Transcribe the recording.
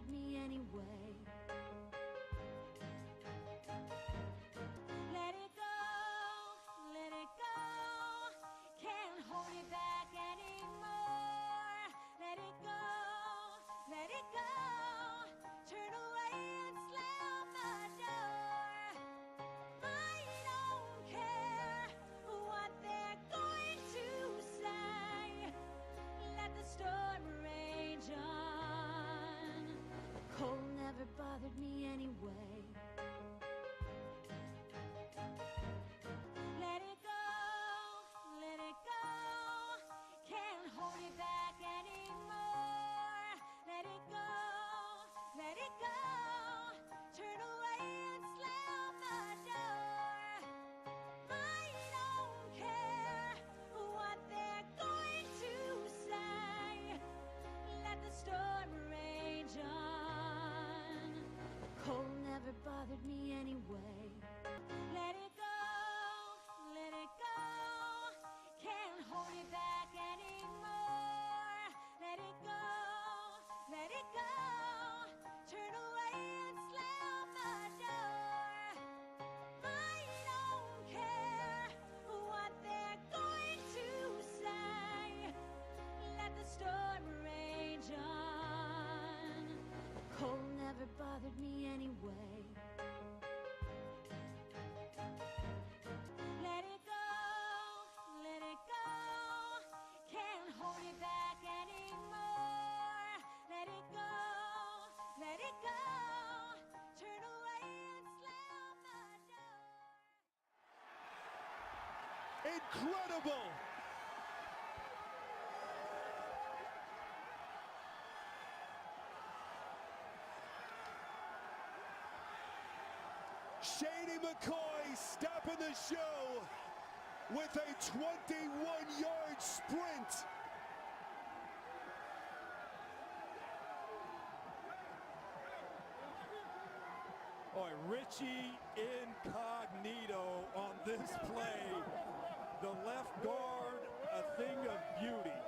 bothered me anyway. Let it go, can't hold it back anymore. Let it go, turn away and slam the door. I don't care what they're going to say. Let the storm rage on. The cold never bothered me anyway. Let it go, can't hold it back anymore. Let it go, turn away and slam the door. I don't care what they're going to say. Let the storm rage on. The cold never bothered me anyway. Let it go, can't hold it back anymore. Let it go, turn away and slam the door. I don't care what they're going to say. Let the storm rage on. The cold never bothered me anyway. Let it go, can't hold it back anymore. Let it go, turn away and slam the door. Incredible! Shady McCoy stopping the show with a 21-yard sprint. Boy, Richie incognito on this play. The left guard, a thing of beauty.